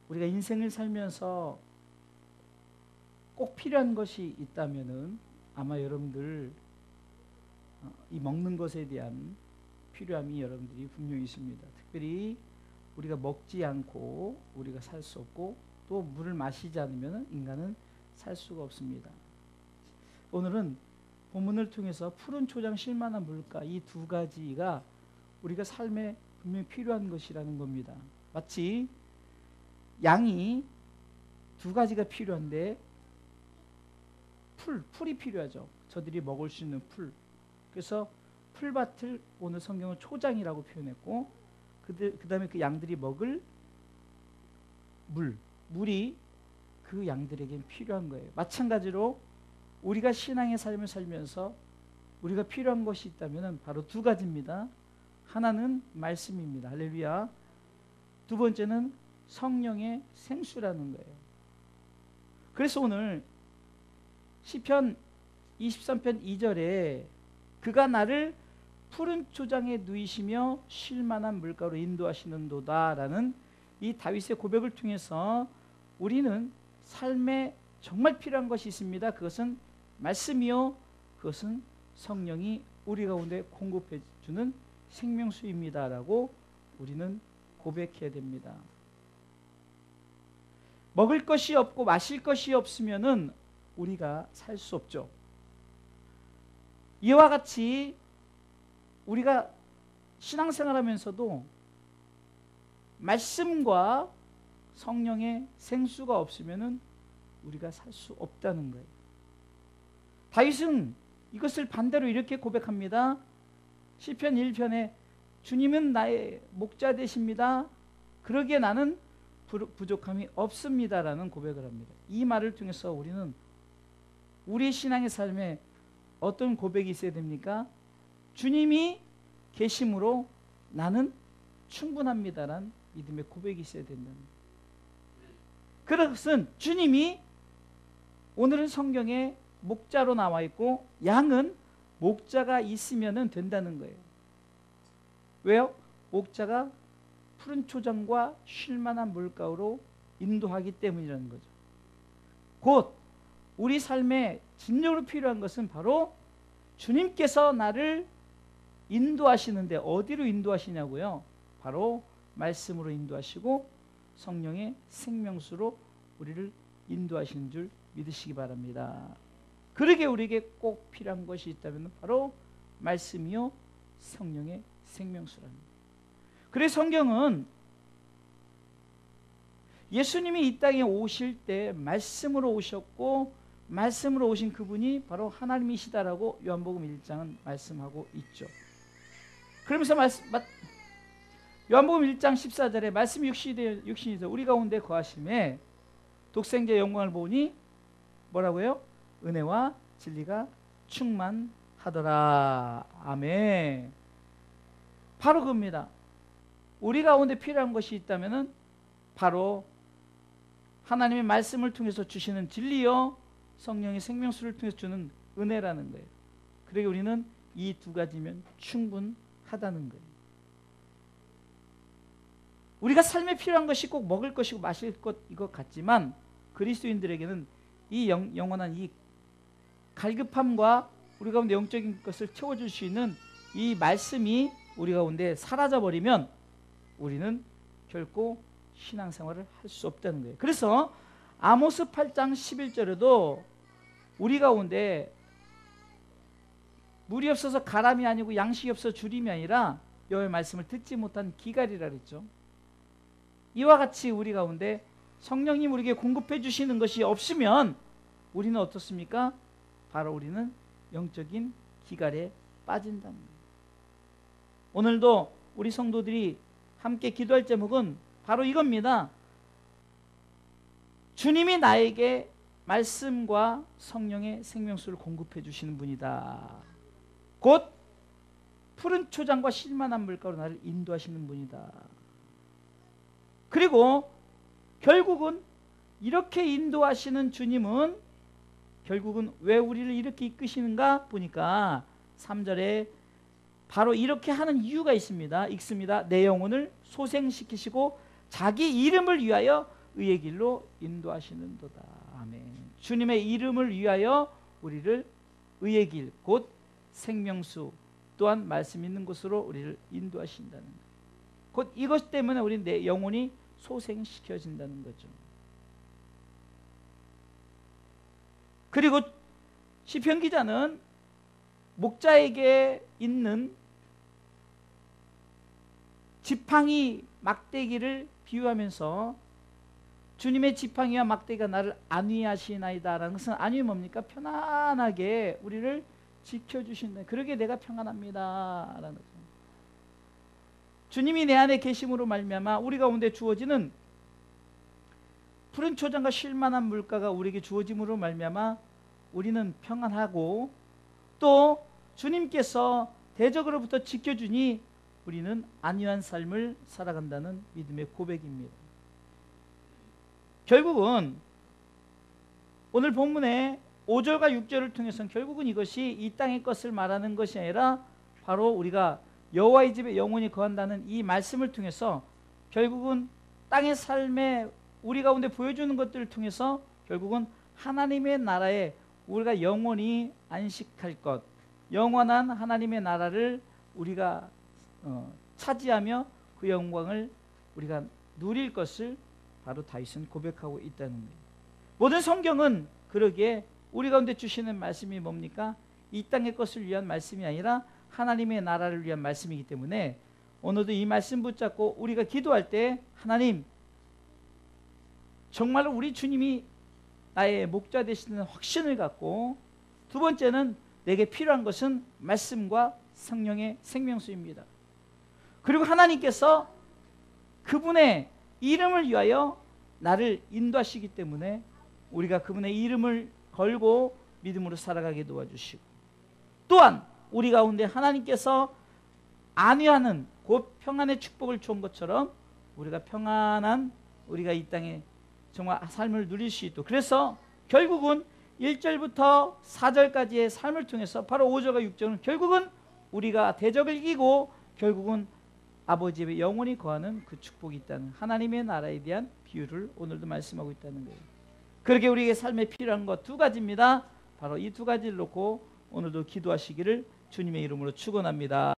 우리가 인생을 살면서 꼭 필요한 것이 있다면은 아마 여러분들 이 먹는 것에 대한 필요함이 여러분들이 분명히 있습니다. 특별히 우리가 먹지 않고 우리가 살 수 없고 또 물을 마시지 않으면 인간은 살 수가 없습니다. 오늘은 본문을 통해서 푸른 초장 쉴만한 물가 이 두 가지가 우리가 삶에 분명히 필요한 것이라는 겁니다. 마치 양이 두 가지가 필요한데 풀이 필요하죠. 저들이 먹을 수 있는 풀. 그래서 풀밭을 오늘 성경은 초장이라고 표현했고 그 다음에 그 양들이 먹을 물이 그 양들에게 필요한 거예요. 마찬가지로 우리가 신앙의 삶을 살면서 우리가 필요한 것이 있다면 바로 두 가지입니다. 하나는 말씀입니다. 할렐루야. 두 번째는 성령의 생수라는 거예요. 그래서 오늘 시편 23편 2절에 그가 나를 푸른 초장에 누이시며 쉴만한 물가로 인도하시는도다 라는 이 다윗의 고백을 통해서 우리는 삶에 정말 필요한 것이 있습니다. 그것은 말씀이요 그것은 성령이 우리 가운데 공급해 주는 생명수입니다 라고 우리는 고백해야 됩니다. 먹을 것이 없고 마실 것이 없으면은 우리가 살 수 없죠. 이와 같이 우리가 신앙생활하면서도 말씀과 성령의 생수가 없으면은 우리가 살 수 없다는 거예요. 다윗은 이것을 반대로 이렇게 고백합니다. 시편 1편에 주님은 나의 목자 되십니다. 그러기에 나는 부족함이 없습니다라는 고백을 합니다. 이 말을 통해서 우리는 우리 신앙의 삶에 어떤 고백이 있어야 됩니까? 주님이 계심으로 나는 충분합니다라는 믿음의 고백이 있어야 된다는 거예요. 그것은 주님이 오늘은 성경에 목자로 나와 있고 양은 목자가 있으면 된다는 거예요. 왜요? 목자가 푸른 초장과 쉴만한 물가로 인도하기 때문이라는 거죠. 곧 우리 삶에 진정으로 필요한 것은 바로 주님께서 나를 인도하시는데 어디로 인도하시냐고요? 바로 말씀으로 인도하시고 성령의 생명수로 우리를 인도하시는 줄 믿으시기 바랍니다. 그러게 우리에게 꼭 필요한 것이 있다면 바로 말씀이요 성령의 생명수랍니다. 그래서 성경은 예수님이 이 땅에 오실 때 말씀으로 오셨고 말씀으로 오신 그분이 바로 하나님이시다라고 요한복음 1장은 말씀하고 있죠. 그러면서 요한복음 1장 14절에 말씀이 육신이 되어 우리 가운데 거하심에 독생자의 영광을 보니 뭐라고요? 은혜와 진리가 충만하더라. 아멘. 바로 그겁니다. 우리 가운데 필요한 것이 있다면 바로 하나님의 말씀을 통해서 주시는 진리요 성령의 생명수를 통해서 주는 은혜라는 거예요. 그러기 우리는 이 두 가지면 충분하다는 거예요. 우리가 삶에 필요한 것이 꼭 먹을 것이고 마실 것 이것 같지만 그리스도인들에게는 이 영원한 이 갈급함과 우리 가운데 영적인 것을 채워줄 수 있는 이 말씀이 우리 가운데 사라져버리면 우리는 결코 신앙생활을 할 수 없다는 거예요. 그래서 아모스 8장 11절에도 우리 가운데 물이 없어서 가람이 아니고 양식이 없어서 주림이 아니라 여호와의 말씀을 듣지 못한 기갈이라 그랬죠. 이와 같이 우리 가운데 성령님 우리에게 공급해 주시는 것이 없으면 우리는 어떻습니까? 바로 우리는 영적인 기갈에 빠진다는 거예요. 오늘도 우리 성도들이 함께 기도할 제목은 바로 이겁니다. 주님이 나에게 말씀과 성령의 생명수를 공급해 주시는 분이다. 곧 푸른 초장과 쉴만한 물가로 나를 인도하시는 분이다. 그리고 결국은 이렇게 인도하시는 주님은 결국은 왜 우리를 이렇게 이끄시는가 보니까 3절에 바로 이렇게 하는 이유가 있습니다. 읽습니다. 내 영혼을 소생시키시고 자기 이름을 위하여 의의 길로 인도하시는도다. 아멘. 주님의 이름을 위하여 우리를 의의 길, 곧 생명수 또한 말씀 있는 곳으로 우리를 인도하신다는 것. 곧 이것 때문에 우리 내 영혼이 소생시켜진다는 거죠. 그리고 시편 기자는 목자에게 있는 지팡이 막대기를 비유하면서 주님의 지팡이와 막대기가 나를 안위하시나이다 라는 것은 안위 뭡니까? 편안하게 우리를 지켜주신다. 그러게 내가 평안합니다 라는 거죠. 주님이 내 안에 계심으로 말미암아 우리 가운데 주어지는 푸른 초장과 쉴만한 물가가 우리에게 주어짐으로 말미암아 우리는 평안하고, 또 주님께서 대적으로부터 지켜주니 우리는 안위한 삶을 살아간다는 믿음의 고백입니다. 결국은 오늘 본문의 5절과 6절을 통해서는 결국은 이것이 이 땅의 것을 말하는 것이 아니라 바로 우리가 여호와의 집에 영원히 거한다는 이 말씀을 통해서 결국은 땅의 삶에 우리 가운데 보여주는 것들을 통해서 결국은 하나님의 나라에 우리가 영원히 안식할 것, 영원한 하나님의 나라를 우리가 차지하며 그 영광을 우리가 누릴 것을 바로 다윗은 고백하고 있다는 거예요. 모든 성경은 그러기에 우리 가운데 주시는 말씀이 뭡니까? 이 땅의 것을 위한 말씀이 아니라 하나님의 나라를 위한 말씀이기 때문에 오늘도 이 말씀 붙잡고 우리가 기도할 때, 하나님 정말로 우리 주님이 나의 목자 되시는 확신을 갖고, 두 번째는 내게 필요한 것은 말씀과 성령의 생명수입니다. 그리고 하나님께서 그분의 이름을 위하여 나를 인도하시기 때문에 우리가 그분의 이름을 걸고 믿음으로 살아가게 도와주시고, 또한 우리 가운데 하나님께서 안위하는 곧 평안의 축복을 주은 것처럼 우리가 평안한 우리가 이 땅에 정말 삶을 누릴 수 있도록, 그래서 결국은 1절부터 4절까지의 삶을 통해서 바로 5절과 6절은 결국은 우리가 대적을 이기고 결국은 아버지의 영원히 거하는 그 축복이 있다는 하나님의 나라에 대한 비유를 오늘도 말씀하고 있다는 거예요. 그렇게 우리에게 삶에 필요한 것 두 가지입니다. 바로 이 두 가지를 놓고 오늘도 기도하시기를 주님의 이름으로 축원합니다.